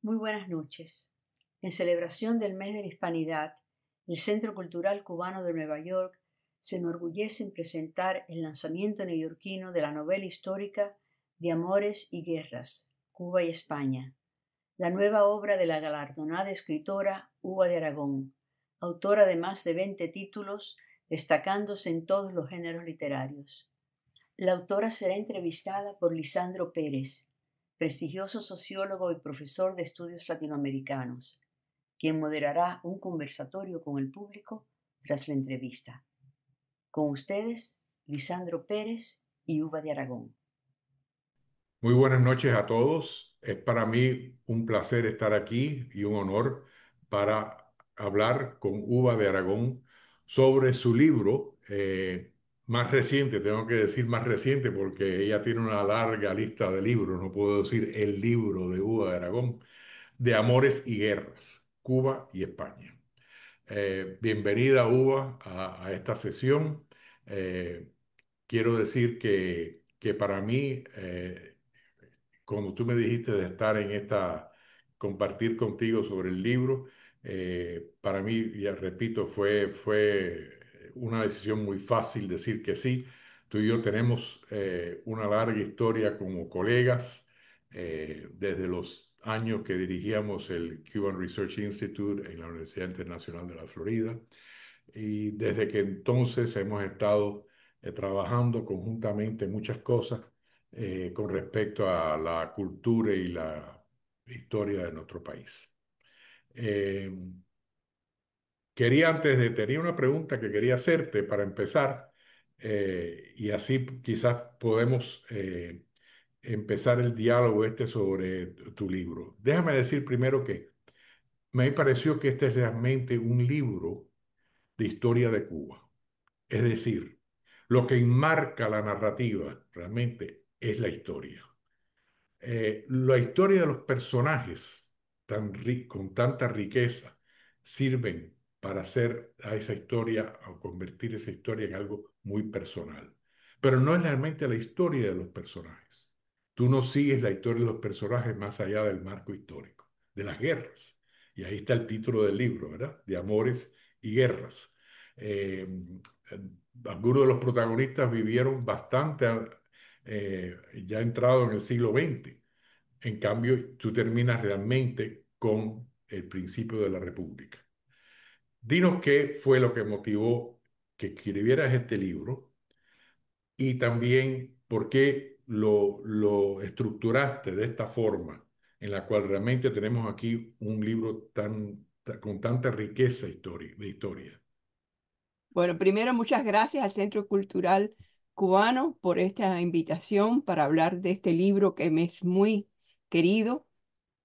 Muy buenas noches. En celebración del mes de la Hispanidad, el Centro Cultural Cubano de Nueva York se enorgullece en presentar el lanzamiento neoyorquino de la novela histórica de Amores y Guerras, Cuba y España, la nueva obra de la galardonada escritora Uva de Aragón, autora de más de 20 títulos, destacándose en todos los géneros literarios. La autora será entrevistada por Lisandro Pérez, prestigioso sociólogo y profesor de estudios latinoamericanos, quien moderará un conversatorio con el público tras la entrevista. Con ustedes, Lisandro Pérez y Uva de Aragón. Muy buenas noches a todos. Es para mí un placer estar aquí y un honor para hablar con Uva de Aragón sobre su libro más reciente, tengo que decir más reciente porque ella tiene una larga lista de libros, no puedo decir el libro de Uva de Aragón, de Amores y Guerras, Cuba y España. Bienvenida, Uva, a esta sesión. Eh, Quiero decir que para mí, cuando tú me dijiste de estar en compartir contigo sobre el libro, para mí, ya repito, fue una decisión muy fácil decir que sí. Tú y yo tenemos una larga historia como colegas, desde los años que dirigíamos el Cuban Research Institute en la Universidad Internacional de la Florida. Y desde que entonces hemos estado trabajando conjuntamente en muchas cosas con respecto a la cultura y la historia de nuestro país. Eh, Tenía una pregunta que quería hacerte para empezar, y así quizás podemos empezar el diálogo este sobre tu libro. Déjame decir primero que me pareció que este es realmente un libro de historia de Cuba. Es decir, lo que enmarca la narrativa realmente es la historia. La historia de los personajes con tanta riqueza sirven para hacer a esa historia o convertir esa historia en algo muy personal. Pero no es realmente la historia de los personajes. Tú no sigues la historia de los personajes más allá del marco histórico, de las guerras. Y ahí está el título del libro, ¿verdad? De Amores y Guerras. Eh, Algunos de los protagonistas vivieron bastante ya entrado en el siglo XX. En cambio, tú terminas realmente con el principio de la República. Dinos qué fue lo que motivó que escribieras este libro y también por qué lo estructuraste de esta forma, en la cual realmente tenemos aquí un libro con tanta riqueza de historia. Bueno, primero muchas gracias al Centro Cultural Cubano por esta invitación para hablar de este libro que me es muy querido,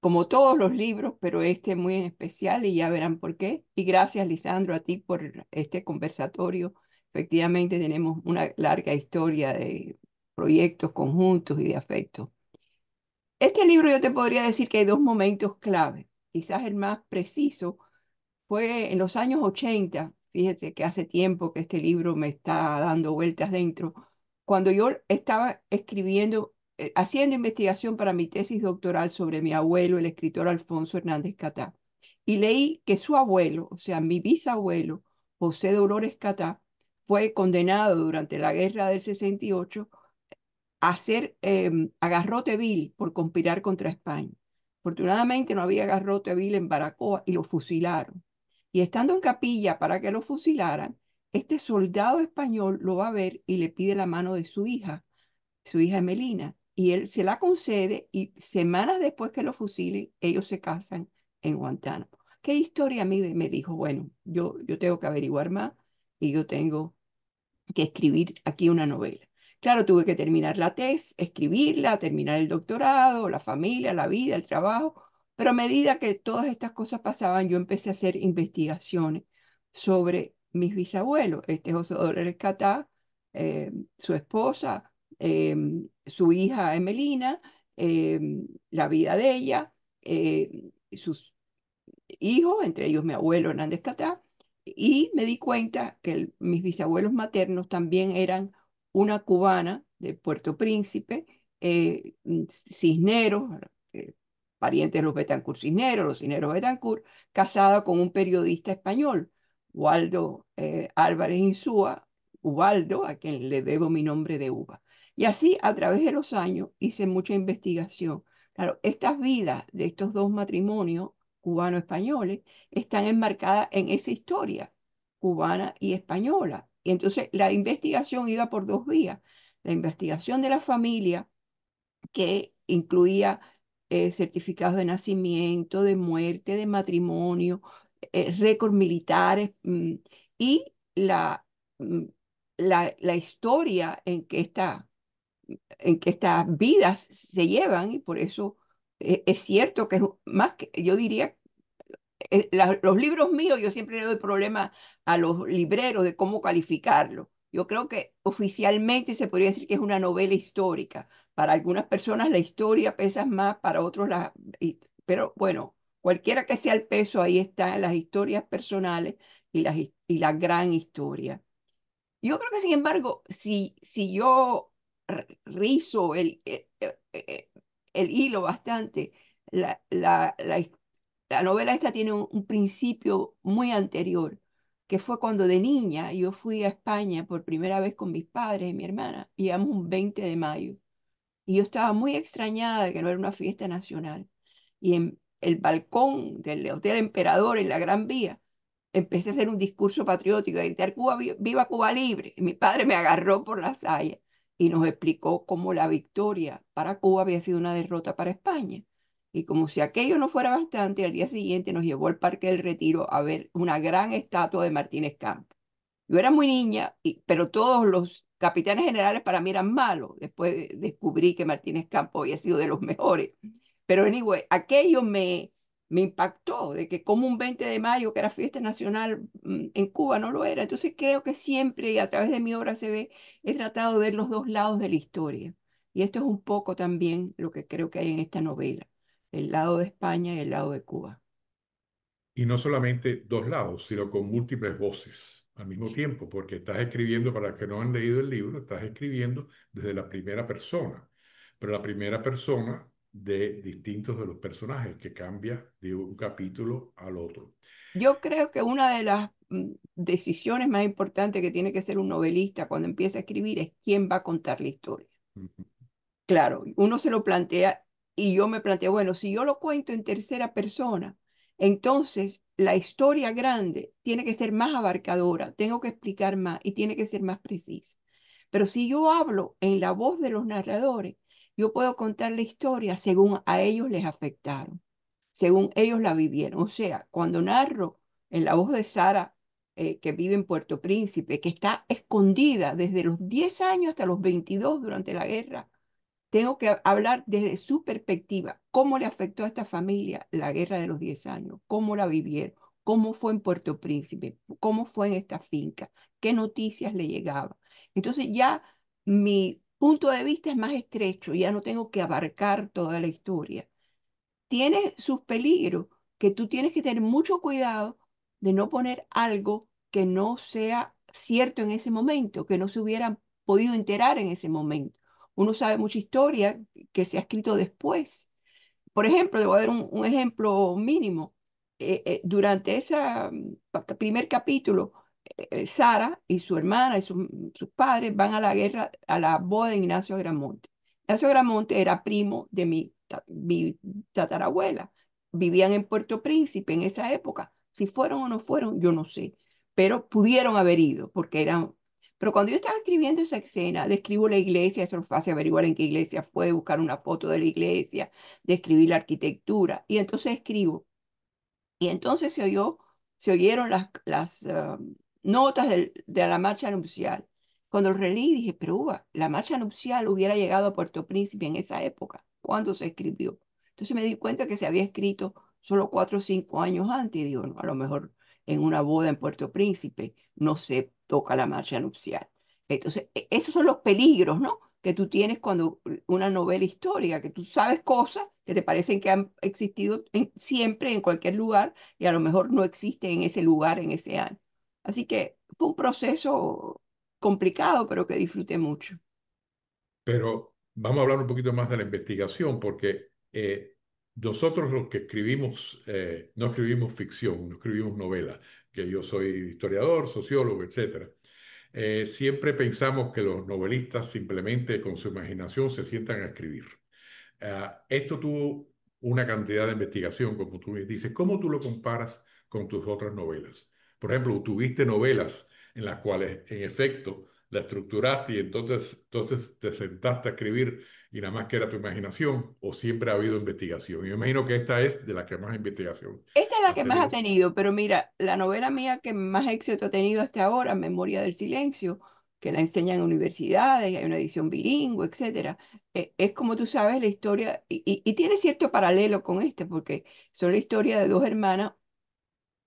como todos los libros, pero este muy en especial y ya verán por qué. Y gracias, Lisandro, a ti por este conversatorio. Efectivamente, tenemos una larga historia de proyectos conjuntos y de afecto. Este libro yo te podría decir que hay dos momentos clave. Quizás el más preciso fue en los años 80, fíjate que hace tiempo que este libro me está dando vueltas dentro, cuando yo estaba escribiendo, haciendo investigación para mi tesis doctoral sobre mi abuelo, el escritor Alfonso Hernández Catá, y leí que su abuelo, o sea, mi bisabuelo, José Dolores Catá, fue condenado durante la guerra del 68 a ser a garrote vil por conspirar contra España. Afortunadamente no había garrote vil en Baracoa y lo fusilaron. Y estando en capilla para que lo fusilaran, este soldado español lo va a ver y le pide la mano de su hija Emelina, y él se la concede y semanas después que lo fusilen, ellos se casan en Guantánamo. ¿Qué historia a mí me dijo? Bueno, yo tengo que averiguar más y yo tengo que escribir aquí una novela. Claro, tuve que terminar la tesis, escribirla, terminar el doctorado, la familia, la vida, el trabajo, pero a medida que todas estas cosas pasaban, yo empecé a hacer investigaciones sobre mis bisabuelos, este José Dolores Catá, su esposa, eh, su hija Emelina, eh, la vida de ella, sus hijos, entre ellos mi abuelo Hernández Catá, y me di cuenta que mis bisabuelos maternos también eran una cubana de Puerto Príncipe, Cisneros, parientes de los Betancourt Cisneros, los Cisneros Betancourt, casada con un periodista español, Waldo Álvarez Insúa, Ubaldo, a quien le debo mi nombre de uva. Y así, a través de los años, hice mucha investigación. Claro, estas vidas de estos dos matrimonios cubano-españoles están enmarcadas en esa historia cubana y española. Y entonces la investigación iba por dos vías. La investigación de la familia, que incluía certificados de nacimiento, de muerte, de matrimonio, récords militares, y mm, la historia en que estas vidas se llevan, y por eso es cierto que es más que, yo diría, los libros míos, yo siempre le doy problema a los libreros de cómo calificarlo. Yo creo que oficialmente se podría decir que es una novela histórica. Para algunas personas la historia pesa más, para otros la... pero bueno, cualquiera que sea el peso, ahí están las historias personales y la gran historia. Yo creo que, sin embargo, si yo rizo el hilo bastante, la, la, la, his- la novela esta tiene un principio muy anterior, que fue cuando de niña yo fui a España por primera vez con mis padres y mi hermana, y íbamos un 20 de mayo, y yo estaba muy extrañada de que no era una fiesta nacional. Y en el balcón del Hotel Emperador en la Gran Vía, empecé a hacer un discurso patriótico, a gritar Cuba, viva Cuba libre. Y mi padre me agarró por la saya y nos explicó cómo la victoria para Cuba había sido una derrota para España. Y como si aquello no fuera bastante, al día siguiente nos llevó al Parque del Retiro a ver una gran estatua de Martínez Campos. Yo era muy niña, pero todos los capitanes generales para mí eran malos. Después descubrí que Martínez Campos había sido de los mejores. Pero anyway, aquello me impactó de que como un 20 de mayo, que era fiesta nacional, en Cuba no lo era. Entonces creo que siempre, y a través de mi obra se ve, he tratado de ver los dos lados de la historia. Y esto es un poco también lo que creo que hay en esta novela, el lado de España y el lado de Cuba. Y no solamente dos lados, sino con múltiples voces al mismo tiempo, porque estás escribiendo, para los que no han leído el libro, estás escribiendo desde la primera persona, pero la primera persona de distintos de los personajes, que cambia de un capítulo al otro. Yo creo que una de las decisiones más importantes que tiene que hacer un novelista cuando empieza a escribir es quién va a contar la historia. Ujú. Claro, uno se lo plantea y yo me planteo, bueno, si yo lo cuento en tercera persona, entonces la historia grande tiene que ser más abarcadora, tengo que explicar más y tiene que ser más precisa. Pero si yo hablo en la voz de los narradores, yo puedo contar la historia según a ellos les afectaron, según ellos la vivieron. O sea, cuando narro en la voz de Sara, que vive en Puerto Príncipe, que está escondida desde los 10 años hasta los 22 durante la guerra, tengo que hablar desde su perspectiva, cómo le afectó a esta familia la guerra de los 10 años, cómo la vivieron, cómo fue en Puerto Príncipe, cómo fue en esta finca, qué noticias le llegaban. Entonces ya mi punto de vista es más estrecho, ya no tengo que abarcar toda la historia. Tiene sus peligros, que tú tienes que tener mucho cuidado de no poner algo que no sea cierto en ese momento, que no se hubieran podido enterar en ese momento. Uno sabe mucha historia que se ha escrito después. Por ejemplo, le voy a dar un ejemplo mínimo. Durante ese primer capítulo, Sara y su hermana y sus padres van a la guerra, a la boda de Ignacio Agramonte. Ignacio Agramonte era primo de mi tatarabuela. Vivían en Puerto Príncipe en esa época. Si fueron o no fueron, yo no sé. Pero pudieron haber ido porque eran... Pero cuando yo estaba escribiendo esa escena, describo la iglesia, eso es fácil averiguar en qué iglesia fue, buscar una foto de la iglesia, describir la arquitectura. Y entonces escribo. Y entonces se oyeron las notas de la marcha nupcial. Cuando lo releí dije, pero la marcha nupcial hubiera llegado a Puerto Príncipe en esa época. ¿Cuándo se escribió? Entonces me di cuenta que se había escrito solo 4 o 5 años antes. Y digo, no, a lo mejor en una boda en Puerto Príncipe no se toca la marcha nupcial. Entonces, esos son los peligros, ¿no? Que tú tienes cuando una novela histórica, que tú sabes cosas que te parecen que han existido siempre en cualquier lugar y a lo mejor no existe en ese lugar en ese año. Así que fue un proceso complicado, pero que disfruté mucho. Pero vamos a hablar un poquito más de la investigación, porque nosotros los que escribimos, no escribimos ficción, no escribimos novela, que yo soy historiador, sociólogo, etcétera. Siempre pensamos que los novelistas simplemente con su imaginación se sientan a escribir. Esto tuvo una cantidad de investigación, como tú dices. ¿Cómo tú lo comparas con tus otras novelas? Por ejemplo, tuviste novelas en las cuales, en efecto, la estructuraste y entonces te sentaste a escribir y nada más que era tu imaginación, o siempre ha habido investigación. Yo imagino que esta es de la que más investigación Esta es la has que más ha tenido. tenido, pero mira, la novela mía que más éxito ha tenido hasta ahora, Memoria del Silencio, que la enseñan en universidades, hay una edición bilingüe, etcétera. Es como tú sabes la historia, y tiene cierto paralelo con este, porque son la historia de dos hermanas,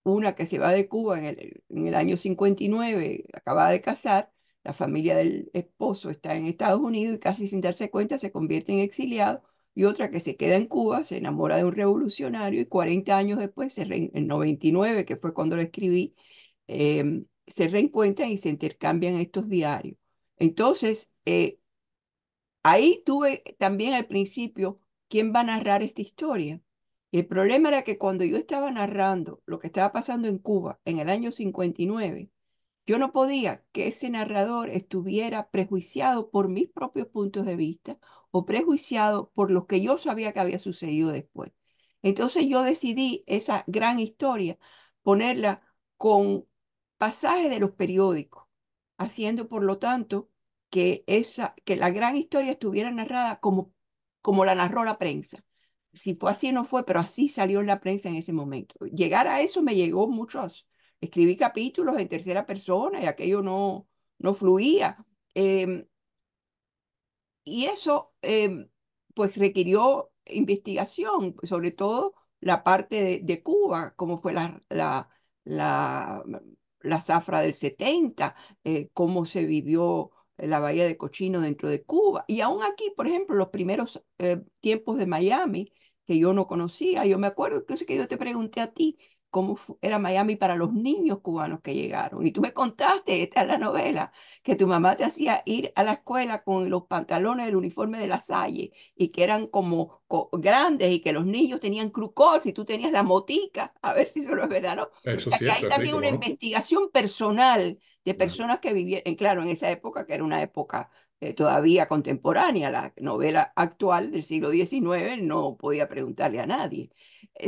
una que se va de Cuba en el año 59, acaba de casar, la familia del esposo está en Estados Unidos y casi sin darse cuenta se convierte en exiliado, y otra que se queda en Cuba, se enamora de un revolucionario y 40 años después, en 99, que fue cuando lo escribí, se reencuentran y se intercambian estos diarios. Entonces, ahí tuve también al principio quién va a narrar esta historia. Y el problema era que cuando yo estaba narrando lo que estaba pasando en Cuba en el año 59, yo no podía que ese narrador estuviera prejuiciado por mis propios puntos de vista o prejuiciado por lo que yo sabía que había sucedido después. Entonces yo decidí esa gran historia ponerla con pasajes de los periódicos, haciendo por lo tanto que la gran historia estuviera narrada como la narró la prensa. Si fue así, no fue, pero así salió en la prensa en ese momento. Llegar a eso me llegó muchos. Escribí capítulos en tercera persona y aquello no fluía. Em, y eso pues requirió investigación, sobre todo la parte de Cuba, como fue la, la zafra del 70, cómo se vivió la Bahía de Cochino dentro de Cuba. Y aún aquí, por ejemplo, los primeros tiempos de Miami, que yo no conocía, yo me acuerdo incluso que yo te pregunté a ti cómo era Miami para los niños cubanos que llegaron. Y tú me contaste, esta es la novela, que tu mamá te hacía ir a la escuela con los pantalones del uniforme de la Salle y que eran como grandes y que los niños tenían crucots y tú tenías la motica, a ver si eso no es verdad, ¿no? O Eso es sea que hay cierto, sí, también una cómo no. investigación personal de Claro. personas que vivían, claro, en esa época, que era una época todavía contemporánea, la novela actual del siglo XIX no podía preguntarle a nadie.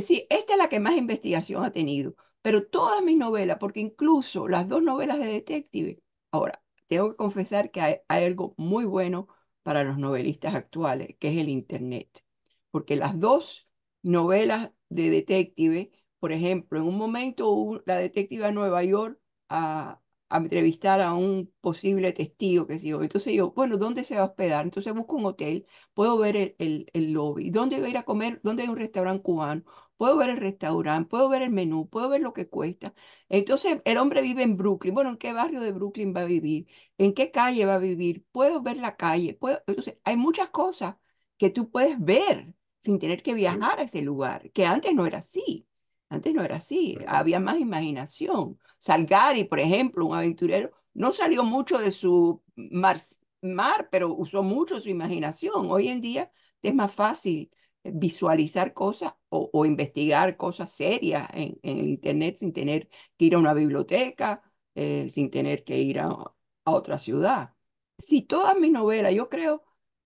Sí, esta es la que más investigación ha tenido, pero todas mis novelas, porque incluso las dos novelas de detective, ahora, tengo que confesar que hay algo muy bueno para los novelistas actuales, que es el Internet. Porque las dos novelas de detective, por ejemplo, en un momento la detective a Nueva York a, a entrevistar a un posible testigo, que sé yo. Entonces yo, bueno, ¿dónde se va a hospedar? Entonces busco un hotel, puedo ver el lobby, ¿dónde voy a ir a comer? ¿Dónde hay un restaurante cubano? Puedo ver el restaurante, puedo ver el menú, puedo ver lo que cuesta. Entonces, el hombre vive en Brooklyn. Bueno, ¿en qué barrio de Brooklyn va a vivir? ¿En qué calle va a vivir? Puedo ver la calle. Entonces, hay muchas cosas que tú puedes ver sin tener que Sí, viajar a ese lugar, que antes no era así. Antes no era así. ¿verdad? Había más imaginación. Salgari, por ejemplo, un aventurero, no salió mucho de su mar, pero usó mucho su imaginación. Hoy en día es más fácil visualizar cosas o investigar cosas serias en el Internet sin tener que ir a una biblioteca, sin tener que ir a otra ciudad. Si todas mis novelas, yo creo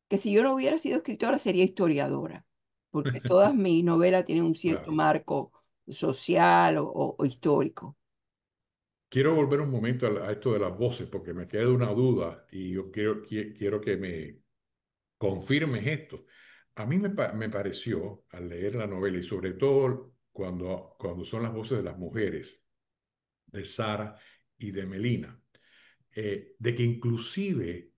que si yo no hubiera sido escritora sería historiadora, porque todas mis novelas tienen un cierto Claro. marco social o histórico. Quiero volver un momento a esto de las voces, porque me queda una duda y yo quiero que me confirmes esto. A mí me pareció, al leer la novela, y sobre todo cuando son las voces de las mujeres, de Sara y de Melina, de que inclusive,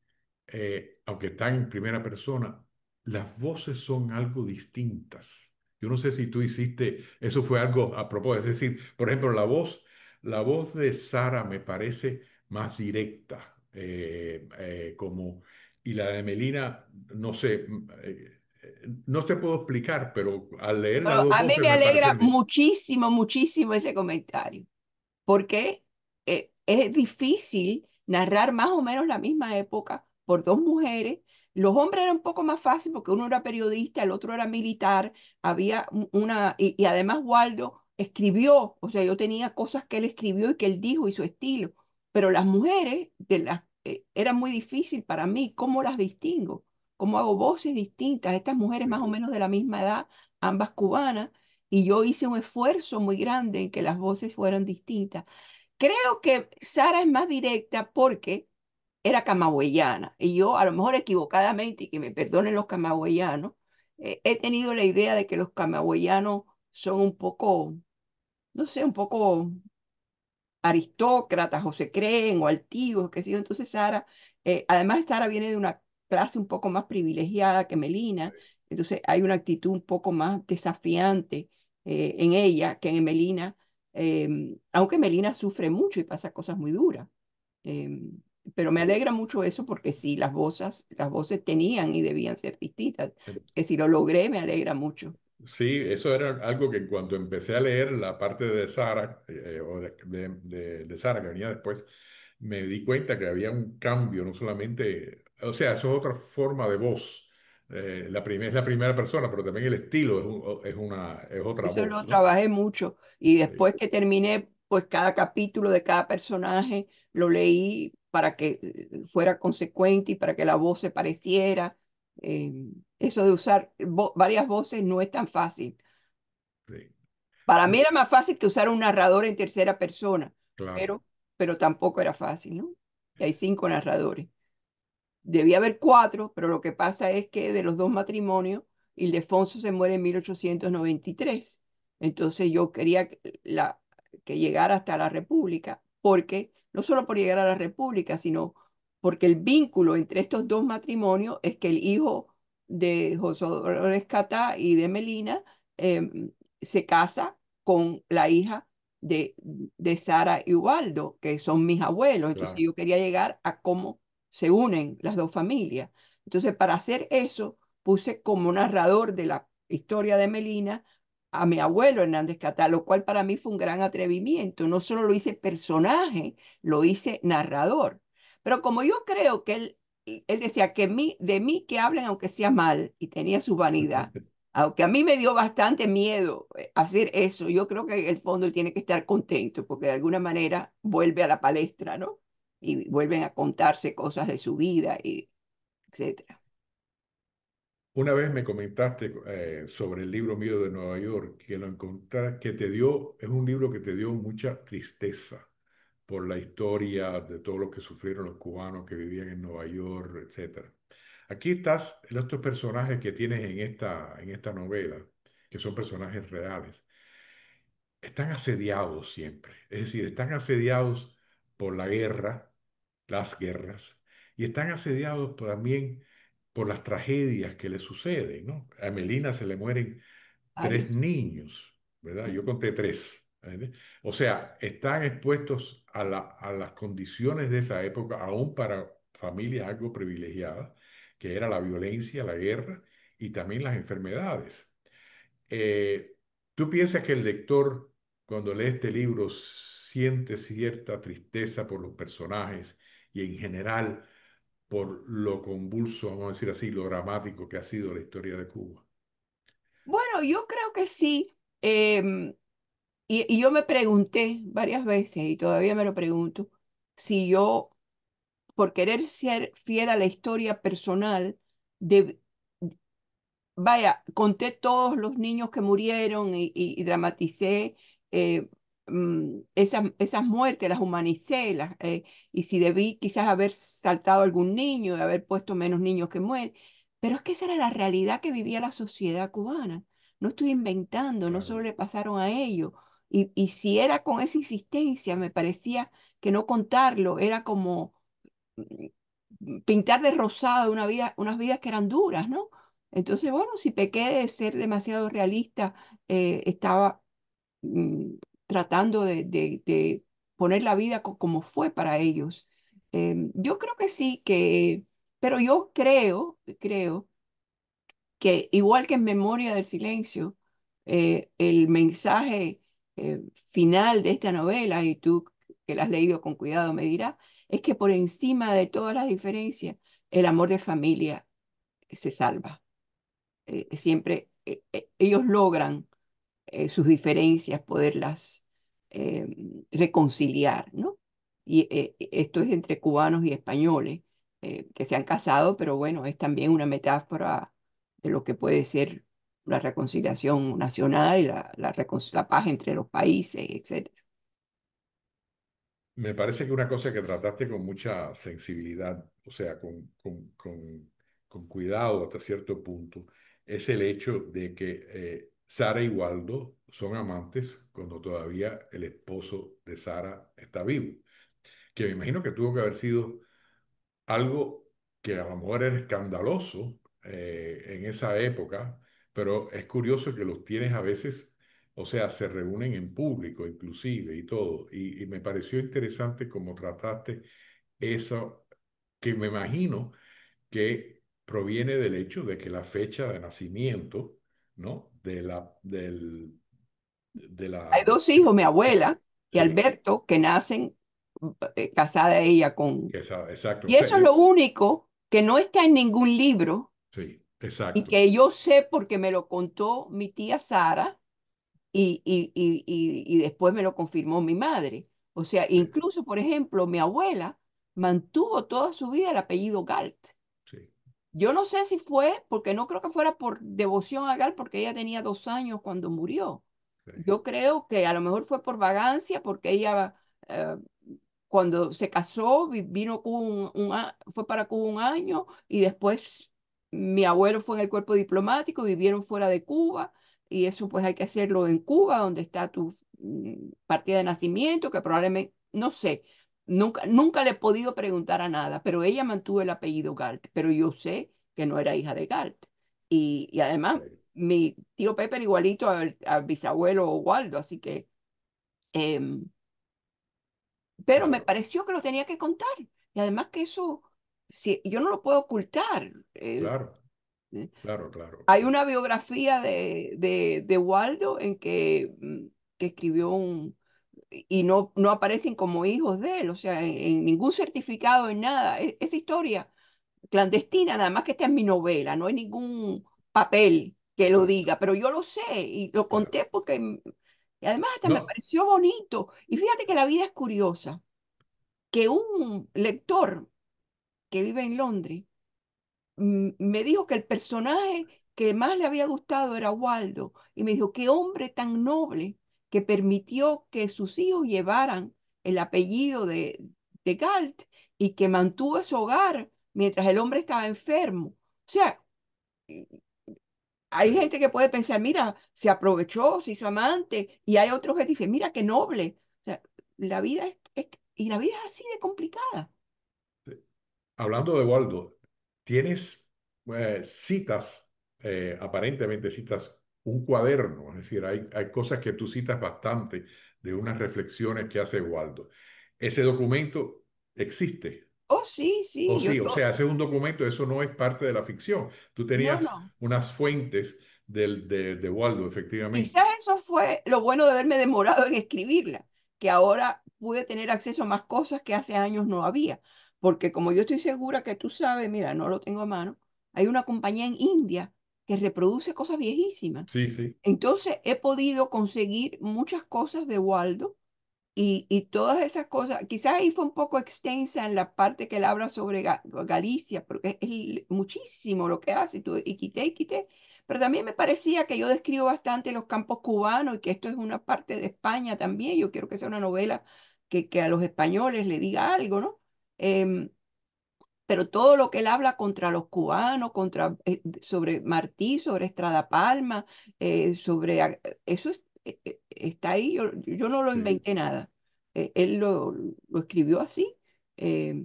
aunque están en primera persona, las voces son algo distintas. Yo no sé si tú hiciste, eso fue algo a propósito, es decir, por ejemplo, la voz de Sara me parece más directa, y la de Melina, no sé, no te puedo explicar, pero al leer las Pero dos a mí voces me me alegra parecen muchísimo, muchísimo ese comentario, porque es difícil narrar más o menos la misma época por dos mujeres Los hombres era un poco más fácil porque uno era periodista, el otro era militar, había y además Waldo escribió, o sea, yo tenía cosas que él escribió y que él dijo y su estilo, pero las mujeres era muy difícil para mí, ¿cómo las distingo? ¿Cómo hago voces distintas? Estas mujeres más o menos de la misma edad, ambas cubanas, y yo hice un esfuerzo muy grande en que las voces fueran distintas. Creo que Sara es más directa porque era camagüeyana. Y yo, a lo mejor equivocadamente, y que me perdonen los camagüeyanos, he tenido la idea de que los camagüeyanos son un poco, no sé, un poco aristócratas o se creen o altivos, qué sé yo. Entonces Sara, además Sara viene de una clase un poco más privilegiada que Melina, entonces hay una actitud un poco más desafiante en ella que en Melina, aunque Melina sufre mucho y pasa cosas muy duras. Em, pero me alegra mucho eso porque sí, las voces tenían y debían ser distintas. Que si lo logré, me alegra mucho. Sí, eso era algo que en cuanto empecé a leer la parte de Sara, o de Sara que venía después, me di cuenta que había un cambio, no solamente, o sea, eso es otra forma de voz. Es la primera persona, pero también el estilo es otra Eso voz, lo ¿no? trabajé mucho y Sí, después que terminé, pues cada capítulo de cada personaje lo leí para que fuera consecuente y para que la voz se pareciera. Eso de usar varias voces no es tan fácil. sí. Para mí Bu- era más fácil que usar un narrador en tercera persona, Claro, pero, pero tampoco era fácil, ¿no? Y hay 5 narradores. Debía haber 4, pero lo que pasa es que de los 2 matrimonios, Ildefonso se muere en 1893. Entonces yo quería que llegara hasta la República, porque no solo por llegar a la República, sino porque el vínculo entre estos 2 matrimonios es que el hijo de José Dolores Catá y de Melina se casa con la hija de Sara y Ubaldo, que son mis abuelos. Entonces claro. yo quería llegar a cómo se unen las 2 familias. Entonces, para hacer eso, puse como narrador de la historia de Melina a mi abuelo Hernández Catá, lo cual para mí fue un gran atrevimiento. No solo lo hice personaje, lo hice narrador. Pero como yo creo que él decía que de mí que hablen aunque sea mal, y tenía su vanidad, aunque a mí me dio bastante miedo hacer eso, yo creo que en el fondo él tiene que estar contento porque de alguna manera vuelve a la palestra, ¿no? Y vuelven a contarse cosas de su vida, y etcétera. Una vez me comentaste sobre el libro mío de Nueva York, que lo encontré, que te dio, es un libro que te dio mucha tristeza por la historia de todo lo que sufrieron los cubanos que vivían en Nueva York, etcétera. Aquí estás, en estos personajes que tienes en esta novela, que son personajes reales, están asediados siempre. Es decir, están asediados por la guerra, las guerras, y están asediados también por las tragedias que les suceden, ¿no? A Melina se le mueren 3 niños, ¿verdad? Yo Sí. conté 3. O sea, están expuestos a las condiciones de esa época, aún para familias algo privilegiadas, que era la violencia, la guerra y también las enfermedades. Eh, ¿Tú piensas que el lector, cuando lee este libro, siente cierta tristeza por los personajes y en general por lo convulso, vamos a decir así, lo dramático que ha sido la historia de Cuba? Bueno, yo creo que sí. Y yo me pregunté varias veces, y todavía me lo pregunto, si yo, por querer ser fiel a la historia personal, de, vaya, conté todos los niños que murieron y dramaticé esas muertes, las humanicé, y si debí quizás haber saltado algún niño y haber puesto menos niños que mueren. Pero es que esa era la realidad que vivía la sociedad cubana. No estoy inventando, no solo Claro, le pasaron a ellos. Y si era con esa insistencia, me parecía que no contarlo era como pintar de rosado unas vidas que eran duras, ¿no? Entonces, bueno, si pequé de ser demasiado realista, estaba mm, tratando de poner la vida como fue para ellos. Yo creo que sí, pero yo creo que igual que en Memoria del Silencio, el mensaje final de esta novela, y tú que la has leído con cuidado me dirás, es que por encima de todas las diferencias, el amor de familia se salva. Siempre ellos logran sus diferencias, poderlas eh, reconciliar, ¿no? Y esto es entre cubanos y españoles que se han casado, pero bueno, es también una metáfora de lo que puede ser la reconciliación nacional y la paz entre los países, etcétera. Me parece que una cosa que trataste con mucha sensibilidad, o sea, con cuidado hasta cierto punto, es el hecho de que Sara y Waldo son amantes cuando todavía el esposo de Sara está vivo, que me imagino que tuvo que haber sido algo que a lo mejor era escandaloso en esa época, pero es curioso que los tienes a veces, o sea, se reúnen en público inclusive y todo, y me pareció interesante cómo trataste eso, que me imagino que proviene del hecho de que la fecha de nacimiento, ¿no? De Hay la, dos hijos, mi abuela y sí, Alberto, que nacen casada ella con... exacto, o Y sea, eso es lo único que no está en ningún libro sí, y exacto, que yo sé porque me lo contó mi tía Sara y después me lo confirmó mi madre. O sea, sí, incluso, por ejemplo, mi abuela mantuvo toda su vida el apellido Galt. sí, Yo no sé si fue, porque no creo que fuera por devoción a Galt, porque ella tenía 2 años cuando murió. sí, Yo creo que a lo mejor fue por vagancia, porque ella eh, cuando se casó vino Cuba fue para Cuba un año y después mi abuelo fue en el cuerpo diplomático, vivieron fuera de Cuba y eso pues hay que hacerlo en Cuba, donde está tu partida de nacimiento, que probablemente, no sé, nunca le he podido preguntar a nada, pero ella mantuvo el apellido Galt, pero yo sé que no era hija de Galt. Y además sí, mi tío Pepe era igualito al bisabuelo Waldo, así que... em, pero me claro. pareció que lo tenía que contar. Y además que eso, si, yo no lo puedo ocultar. Claro, Eh, claro, claro, Hay claro. una biografía de Waldo en que escribió y no aparecen como hijos de él, o sea, en ningún certificado, en nada. Esa historia clandestina, nada más que está en mi novela, no hay ningún papel que lo Exacto, diga, pero yo lo sé y lo claro. conté porque, y además hasta me No, pareció bonito. Y fíjate que la vida es curiosa que un lector que vive en Londres me dijo que el personaje que más le había gustado era Waldo. Y me dijo, qué hombre tan noble que permitió que sus hijos llevaran el apellido de Galt y que mantuvo ese hogar mientras el hombre estaba enfermo. O sea, hay sí, gente que puede pensar, mira, se aprovechó, se hizo amante, y hay otros que dicen, mira, qué noble. O sea, la vida y la vida es así de complicada. sí. Hablando de Waldo, tienes citas, aparentemente citas un cuaderno, es decir, hay cosas que tú citas bastante de unas reflexiones que hace Waldo. ¿Ese documento existe? Oh, sí, O sí, sí, o sea, ese es un documento, eso no es parte de la ficción. Tú no, tenías no. unas fuentes de Waldo, Quizás efectivamente. eso fue lo bueno de haberme demorado en escribirla, que ahora pude tener acceso a más cosas que hace años no había, porque como yo estoy segura que tú sabes, mira, no lo tengo a mano, hay una compañía en India que reproduce cosas viejísimas. Sí, sí, Entonces he podido conseguir muchas cosas de Waldo y todas esas cosas, quizás ahí fue un poco extensa en la parte que él habla sobre Galicia, porque es muchísimo lo que hace, y quité, pero también me parecía que yo describo bastante los campos cubanos y que esto es una parte de España también. Yo quiero que sea una novela que a los españoles le diga algo, ¿no? Em, pero todo lo que él habla contra los cubanos, sobre Martí, sobre Estrada Palma, eso está ahí, yo no lo sí, inventé nada. Él lo escribió así. eh,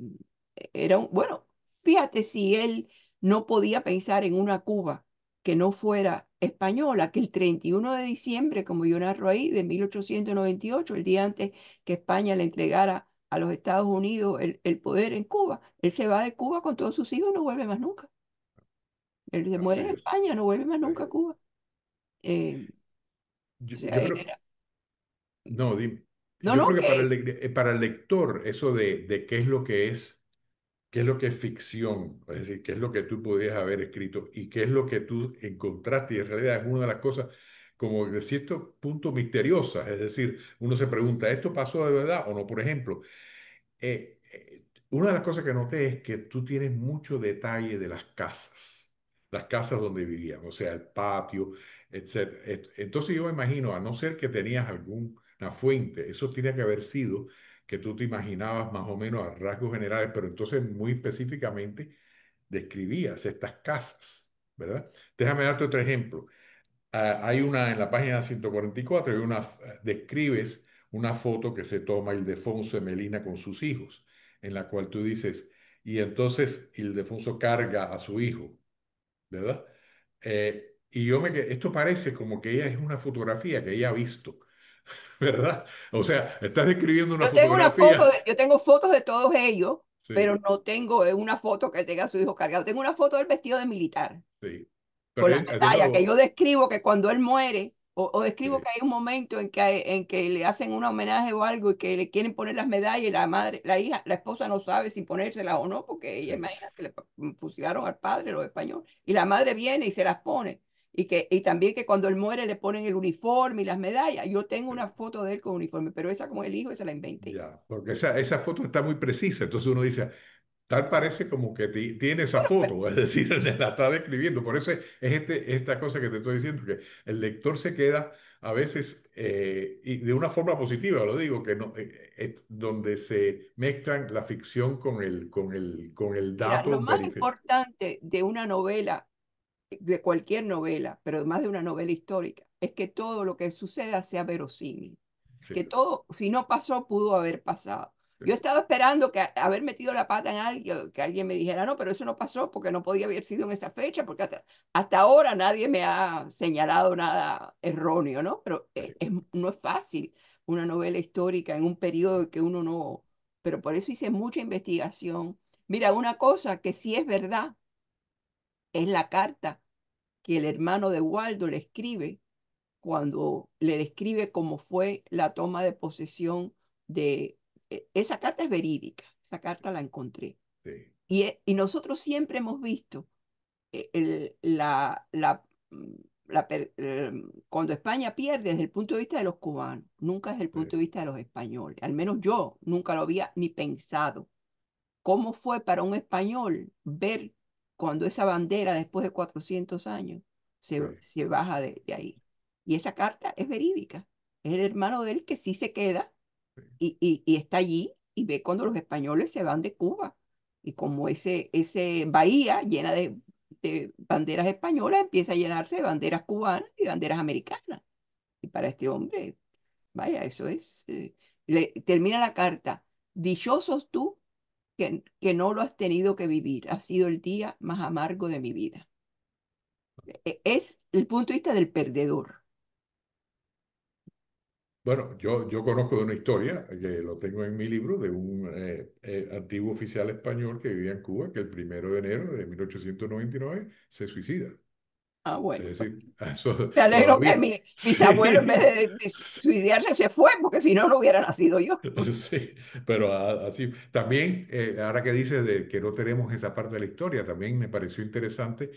bueno, fíjate si él no podía pensar en una Cuba que no fuera española, que el 31 de diciembre, como yo narro ahí, de 1898, el día antes que España le entregara a los Estados Unidos el poder en Cuba. Él se va de Cuba con todos sus hijos y no vuelve más nunca. Él se muere así en es. España, no vuelve más Sí. nunca a Cuba. O sea, Yo él creo, era... no, dime. No, Yo no, creo que que... para el lector eso de qué es lo que es qué es lo que es ficción, es decir, qué es lo que tú podías haber escrito y qué es lo que tú encontraste. Y en realidad es una de las cosas como de cierto punto misteriosas. Es decir, uno se pregunta, ¿esto pasó de verdad o no? Por ejemplo, una de las cosas que noté es que tú tienes mucho detalle de las casas donde vivían, o sea, el patio, etc. Entonces yo me imagino, a no ser que tenías alguna fuente, eso tenía que haber sido que tú te imaginabas más o menos a rasgos generales, pero entonces muy específicamente describías estas casas, ¿verdad? Déjame darte otro ejemplo. Hay una en la página 144, describes una foto que se toma Ildefonso de Melina con sus hijos, en la cual tú dices, y entonces Ildefonso carga a su hijo, ¿verdad? Y esto parece como que ella es una fotografía que ella ha visto, ¿verdad? O sea, estás describiendo una fotografía. Yo tengo fotos de todos ellos, pero Sí, no tengo una foto que tenga a su hijo cargado. Tengo una foto del vestido de militar, sí. con Pero la de medalla, que yo nuevo, describo que cuando él muere, o describo que sí, hay un momento en que le hacen un homenaje o algo y que le quieren poner las medallas y la madre, la hija, la esposa no sabe si ponérselas o no, porque ella sí, imagina que fusilaron al padre, los españoles, y la madre viene y se las pone. Y también que cuando él muere le ponen el uniforme y las medallas. Yo tengo sí. una foto de él con uniforme, pero esa con el hijo, esa la inventé. Ya, porque esa foto está muy precisa, entonces uno dice, tal parece como que tiene esa foto, es decir, la está describiendo. Por eso es esta cosa que te estoy diciendo, que el lector se queda a veces, y de una forma positiva, lo digo, que no, donde se mezclan la ficción con el Mira, lo dato más verificado. importante de una novela, de cualquier novela, pero más de una novela histórica, es que todo lo que suceda sea verosímil. Sí, Que todo, si no pasó, pudo haber pasado. sí, Yo estaba esperando que haber metido la pata en alguien, que alguien me dijera, no, pero eso no pasó porque no podía haber sido en esa fecha, porque hasta ahora nadie me ha señalado nada erróneo, ¿no? Pero sí. no es fácil una novela histórica en un periodo que uno no, pero por eso hice mucha investigación. Mira, una cosa que sí es verdad es la carta que el hermano de Waldo le escribe cuando le describe cómo fue la toma de posesión de... Esa carta es verídica, esa carta la encontré. Sí, Y nosotros siempre hemos visto mm, cuando España pierde desde el punto de vista de los cubanos, nunca desde el sí, punto de vista de los españoles. Al menos yo nunca lo había ni pensado. ¿Cómo fue para un español ver cuando esa bandera, después de 400 años, sí, se baja de ahí? Y esa carta es verídica. Es el hermano de él que sí se queda sí, y está allí y ve cuando los españoles se van de Cuba. Y como ese bahía llena de banderas españolas empieza a llenarse de banderas cubanas y banderas americanas. Y para este hombre, vaya, eso es... termina la carta. Dichosos tú que no lo has tenido que vivir. Ha sido el día más amargo de mi vida. Es el punto de vista del perdedor. bueno, yo conozco de una historia, que lo tengo en mi libro, de un antiguo oficial español que vivía en Cuba, que el 1 de enero de 1899 se suicida. Ah, Es bueno, pues, decir, eso me alegro que todavía. mi bisabuelo en vez Sí, de suicidarse se fue, porque si no, no hubiera nacido yo. sí, pero así. También, ahora que dices de que no tenemos esa parte de la historia, también me pareció interesante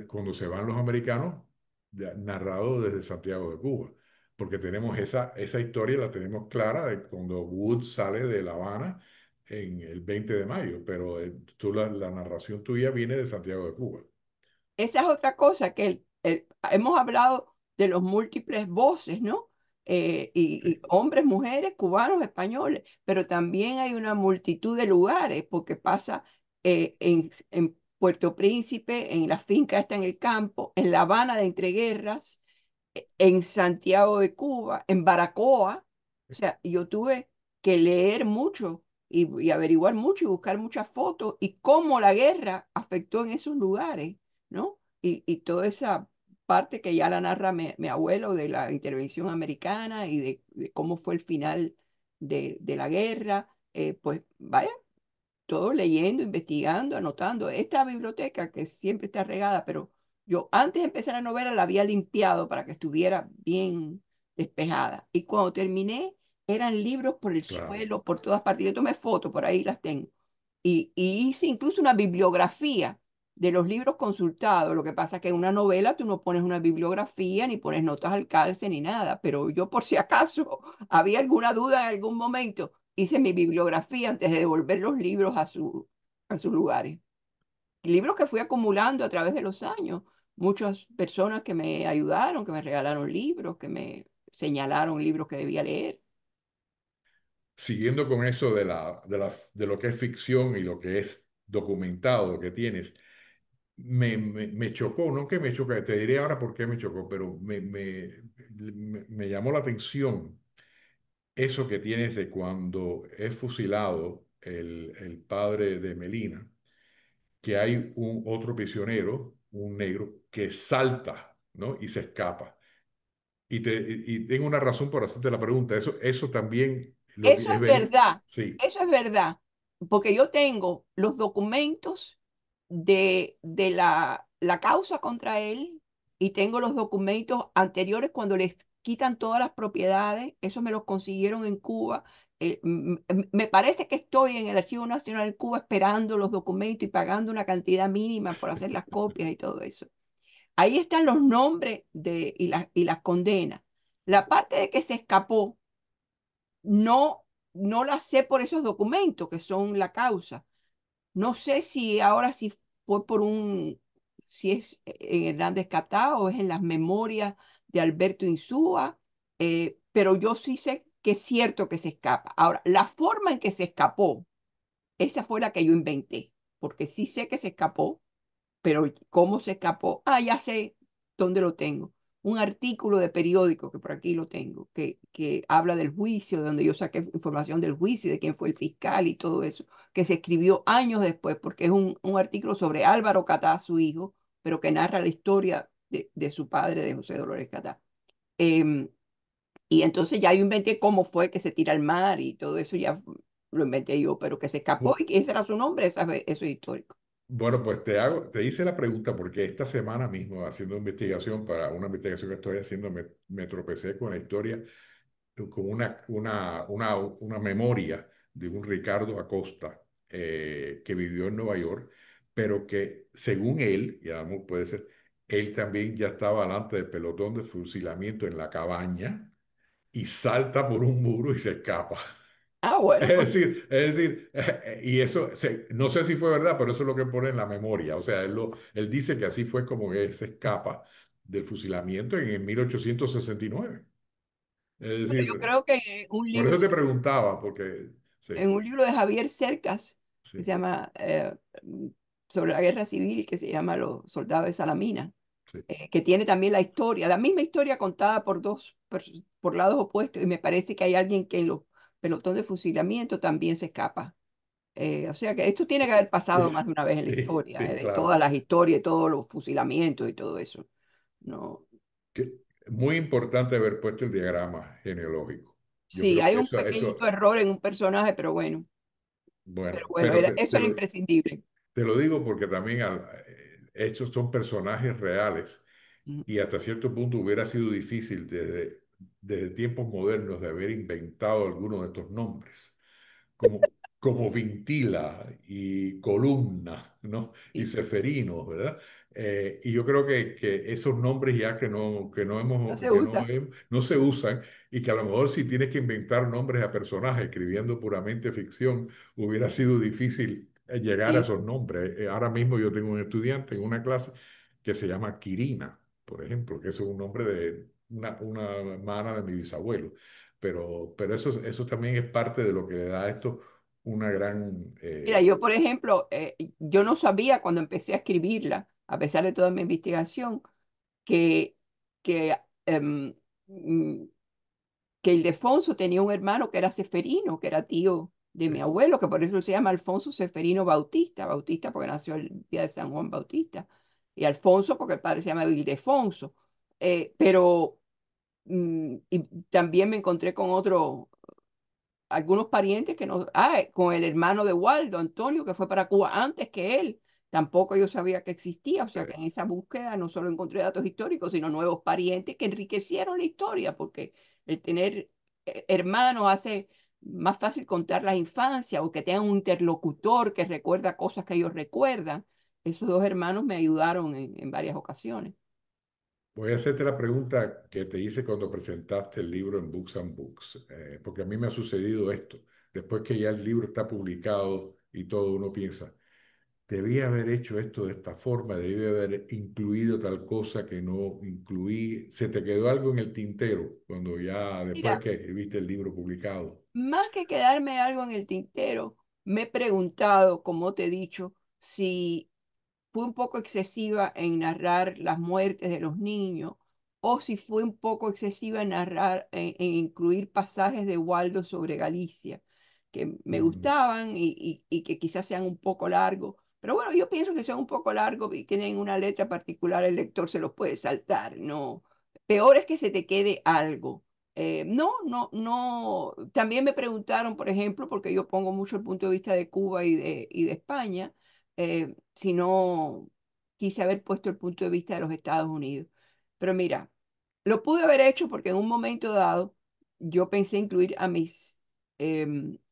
cuando se van los americanos, narrado desde Santiago de Cuba, porque tenemos esa historia, la tenemos clara de cuando Wood sale de La Habana en el 20 de mayo, pero la narración tuya viene de Santiago de Cuba. Esa es otra cosa que hemos hablado de los múltiples voces, ¿no? Y Sí, hombres, mujeres, cubanos, españoles, pero también hay una multitud de lugares, porque pasa en Puerto Príncipe, en la finca está en el campo, en La Habana de entreguerras, en Santiago de Cuba, en Baracoa. O sea, yo tuve que leer mucho y averiguar mucho y buscar muchas fotos y cómo la guerra afectó en esos lugares, ¿no? Y toda esa parte que ya la narra mi abuelo de la intervención americana y de cómo fue el final de la guerra, pues vaya, todo leyendo, investigando, anotando. Esta biblioteca que siempre está regada, pero yo antes de empezar la novela la había limpiado para que estuviera bien despejada. Y cuando terminé, eran libros por el claro. suelo, por todas partes. Yo tomé fotos, por ahí las tengo. y hice incluso una bibliografía de los libros consultados. Lo que pasa es que en una novela tú no pones una bibliografía, ni pones notas al calce, ni nada, pero yo por si acaso había alguna duda en algún momento, hice mi bibliografía antes de devolver los libros a sus lugares. Libros que fui acumulando a través de los años. Muchas personas que me ayudaron, que me regalaron libros, que me señalaron libros que debía leer. Siguiendo con eso de lo que es ficción y lo que es documentado, lo que tienes, me chocó, no que me choca, te diré ahora por qué me chocó, pero me llamó la atención eso que tienes de cuando es fusilado el padre de Melina, que hay un otro prisionero, un negro, que salta, ¿no? Y se escapa. Y tengo una razón por hacerte la pregunta. Eso también lo Eso es es ver. verdad, Sí. eso es verdad, porque yo tengo los documentos de la causa contra él y tengo los documentos anteriores cuando les quitan todas las propiedades, eso me los consiguieron en Cuba. Me parece que estoy en el Archivo Nacional de Cuba esperando los documentos y pagando una cantidad mínima por hacer las copias y todo eso. Ahí están los nombres y las condenas. La parte de que se escapó no, no la sé por esos documentos que son la causa. No sé si ahora sí fue si es en Hernández Catá o es en las memorias de Alberto Insúa, pero yo sí sé que es cierto que se escapa. Ahora, la forma en que se escapó, esa fue la que yo inventé, porque sí sé que se escapó, pero ¿cómo se escapó? Ah, ya sé dónde lo tengo. Un artículo de periódico, que por aquí lo tengo, que habla del juicio, de donde yo saqué información del juicio, de quién fue el fiscal y todo eso, que se escribió años después, porque es un artículo sobre Álvaro Catá, su hijo, pero que narra la historia de su padre, de José Dolores Catá. Em, y entonces ya yo inventé cómo fue que se tira al mar y todo eso, ya lo inventé yo, pero que se escapó y que ese era su nombre, eso es histórico. Bueno, pues te hice la pregunta porque esta semana mismo, haciendo investigación para una investigación que estoy haciendo, me tropecé con la historia, con una memoria de un Ricardo Acosta que vivió en Nueva York, pero que según él, y además puede ser, él también ya estaba delante del pelotón de fusilamiento en la cabaña y salta por un muro y se escapa. Ah, bueno, pues Y eso, no sé si fue verdad, pero eso es lo que pone en la memoria. O sea, él dice que así fue como que se escapa del fusilamiento en el 1869. Es yo decir, creo que por eso te preguntaba, porque sí, en un libro de Javier Cercas, que sí, se llama sobre la guerra civil, que se llama Los soldados de Salamina, sí. que tiene también la historia, la misma historia contada por lados opuestos, y me parece que hay alguien que en los pelotón de fusilamiento también se escapa. O sea que esto tiene que haber Sí, pasado más de una vez en la sí, historia, sí, de claro. todas las historias, de todos los fusilamientos y todo eso. No. Que, muy importante haber puesto el diagrama genealógico. Yo Sí, creo hay que un eso, pequeñito error en un personaje, pero bueno, bueno, eso era imprescindible. te lo digo porque también estos son personajes reales Ujú. y hasta cierto punto hubiera sido difícil desde tiempos modernos de haber inventado algunos de estos nombres, como Vintila y Columna, ¿no? Y Sí, Seferino, ¿verdad? Y yo creo que esos nombres ya no se usa. no se usan y que a lo mejor si tienes que inventar nombres a personajes escribiendo puramente ficción, hubiera sido difícil llegar a Sí. esos nombres. Ahora mismo yo tengo un estudiante en una clase que se llama Quirina, por ejemplo, que eso es un nombre de una hermana de mi bisabuelo. Pero eso también es parte de lo que le da a esto una gran... Mira, yo, por ejemplo, yo no sabía cuando empecé a escribirla, a pesar de toda mi investigación, que, que, em, mm, que Ildefonso tenía un hermano que era Seferino, que era tío de mi abuelo, que por eso se llama Alfonso Seferino Bautista, Bautista porque nació el día de San Juan Bautista, y Alfonso porque el padre se llama Ildefonso. Pero y también me encontré con algunos parientes que no, con el hermano de Waldo, Antonio, que fue para Cuba antes que él. Tampoco yo sabía que existía, o sea que en esa búsqueda no solo encontré datos históricos, sino nuevos parientes que enriquecieron la historia, porque el tener hermanos hace más fácil contar la infancia o que tengan un interlocutor que recuerda cosas que ellos recuerdan. Esos dos hermanos me ayudaron en varias ocasiones. Voy a hacerte la pregunta que te hice cuando presentaste el libro en Books and Books, porque a mí me ha sucedido esto. Después que ya el libro está publicado y todo, uno piensa, debía haber hecho esto de esta forma, debía haber incluido tal cosa que no incluí. ¿Se te quedó algo en el tintero cuando ya, después Mira, que viste el libro publicado? más que quedarme algo en el tintero, me he preguntado, como te he dicho, si fue un poco excesiva en narrar las muertes de los niños o si fue un poco excesiva en narrar, en incluir pasajes de Waldo sobre Galicia, que me Mm, gustaban y que quizás sean un poco largos. Pero bueno, yo pienso que son un poco largos y tienen una letra particular, el lector se los puede saltar, no. Peor es que se te quede algo. No. También me preguntaron, por ejemplo, porque yo pongo mucho el punto de vista de Cuba y de España, si no quise haber puesto el punto de vista de los Estados Unidos. Pero mira, lo pude haber hecho porque en un momento dado yo pensé incluir a mis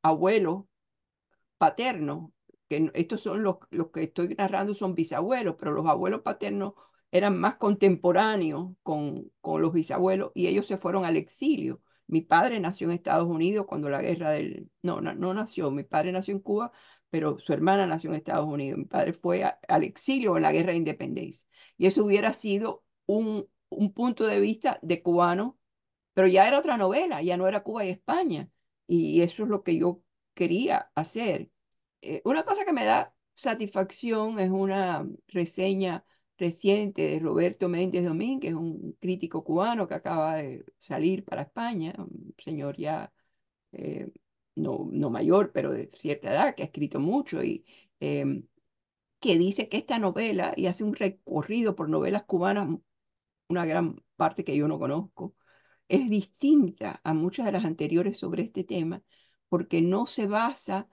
abuelos paternos, estos son los que estoy narrando son bisabuelos, pero los abuelos paternos eran más contemporáneos con los bisabuelos y ellos se fueron al exilio. Mi padre nació en Estados Unidos cuando la guerra del... No nació, mi padre nació en Cuba, pero su hermana nació en Estados Unidos. Mi padre fue al exilio en la guerra de independencia. Y eso hubiera sido un punto de vista de cubano, pero ya era otra novela, ya no era Cuba y España. Y eso es lo que yo quería hacer. Una cosa que me da satisfacción es una reseña reciente de Roberto Méndez Domínguez, un crítico cubano que acaba de salir para España, un señor ya eh, no mayor, pero de cierta edad, que ha escrito mucho y que dice que esta novela, y hace un recorrido por novelas cubanas, una gran parte que yo no conozco, es distinta a muchas de las anteriores sobre este tema porque no se basa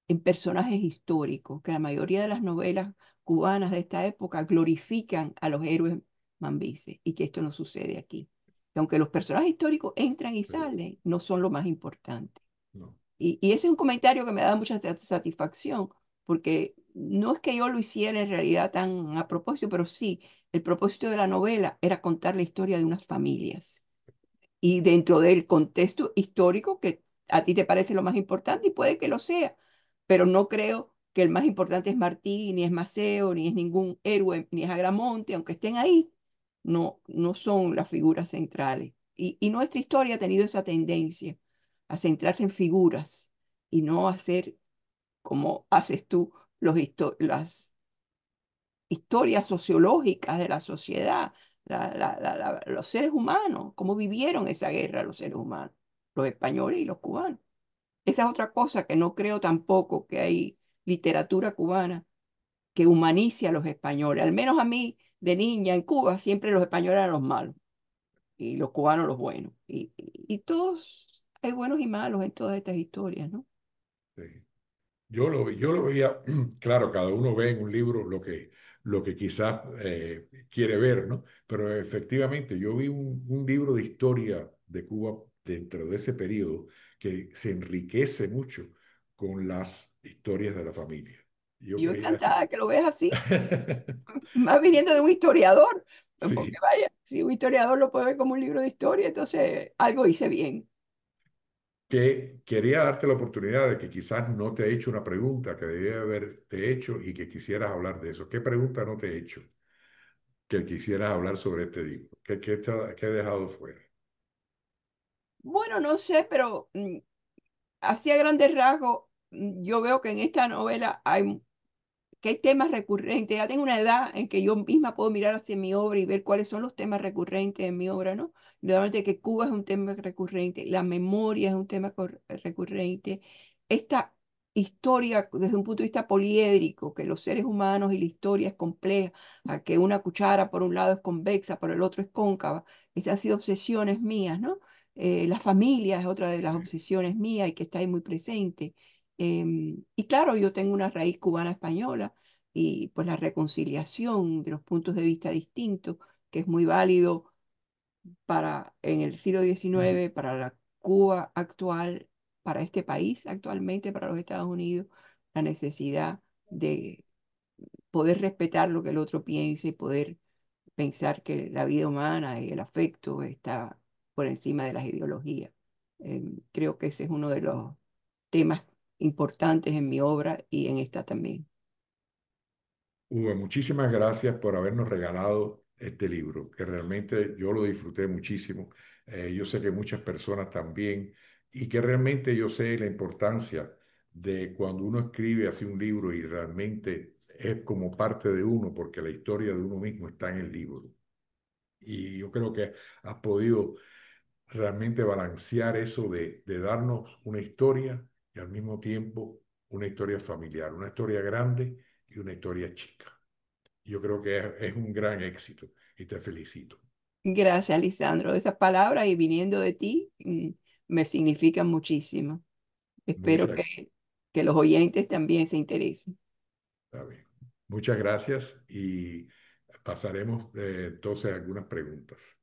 en personajes históricos, que la mayoría de las novelas cubanas de esta época glorifican a los héroes mambises y que esto no sucede aquí. Que aunque los personajes históricos entran y sí, salen, no son lo más importante. no, Y ese es un comentario que me da mucha satisfacción, porque no es que yo lo hiciera en realidad tan a propósito, pero sí, el propósito de la novela era contar la historia de unas familias y dentro del contexto histórico que a ti te parece lo más importante y puede que lo sea, pero no creo que el más importante es Martí, ni es Maceo, ni es ningún héroe, ni es Agramonte, aunque estén ahí, no son las figuras centrales. Y nuestra historia ha tenido esa tendencia a centrarse en figuras y no hacer como haces tú las historias sociológicas de la sociedad, los seres humanos, cómo vivieron esa guerra los seres humanos, los españoles y los cubanos. Esa es otra cosa que no creo tampoco que hay literatura cubana que humanice a los españoles. Al menos a mí, de niña en Cuba, siempre los españoles eran los malos y los cubanos los buenos. Y todos, hay buenos y malos en todas estas historias, ¿no? sí. Yo lo veía, claro, cada uno ve en un libro lo que quizás quiere ver, ¿no? Pero efectivamente, yo vi un libro de historia de Cuba dentro de ese periodo que se enriquece mucho con las historias de la familia. Yo Y yo veía así. encantada de que lo veas así, más viniendo de un historiador, porque Sí, vaya, si un historiador lo puede ver como un libro de historia, entonces algo hice bien. que quería darte la oportunidad de que quizás no te he hecho una pregunta que debía haberte hecho y que quisieras hablar de eso. ¿Qué pregunta no te he hecho que quisieras hablar sobre este libro? ¿Qué he dejado fuera? Bueno, no sé, pero así a grandes rasgos, yo veo que en esta novela que hay temas recurrentes. Ya tengo una edad en que yo misma puedo mirar hacia mi obra y ver cuáles son los temas recurrentes en mi obra, ¿no? Realmente que Cuba es un tema recurrente, la memoria es un tema recurrente. Esta historia desde un punto de vista poliédrico, que los seres humanos y la historia es compleja, a que una cuchara por un lado es convexa, por el otro es cóncava. Esas han sido obsesiones mías, ¿no? La familia es otra de las Sí. obsesiones mías y que está ahí muy presente. Y claro, yo tengo una raíz cubana española y pues la reconciliación de los puntos de vista distintos, que es muy válido para en el siglo XIX, para la Cuba actual, para este país actualmente, para los Estados Unidos, la necesidad de poder respetar lo que el otro piense, poder pensar que la vida humana y el afecto está por encima de las ideologías. Creo que ese es uno de los temas importantes en mi obra y en esta también. Hugo, muchísimas gracias por habernos regalado este libro, que realmente yo lo disfruté muchísimo. Yo sé que muchas personas también, y que realmente yo sé la importancia de cuando uno escribe así un libro y realmente es como parte de uno, porque la historia de uno mismo está en el libro. Y yo creo que has podido realmente balancear eso de darnos una historia y al mismo tiempo una historia familiar, una historia grande y una historia chica. Yo creo que es un gran éxito y te felicito. Gracias, Lisandro. Esas palabras y viniendo de ti me significan muchísimo. Espero Muchas, que los oyentes también se interesen. está bien. Muchas gracias y pasaremos entonces a algunas preguntas.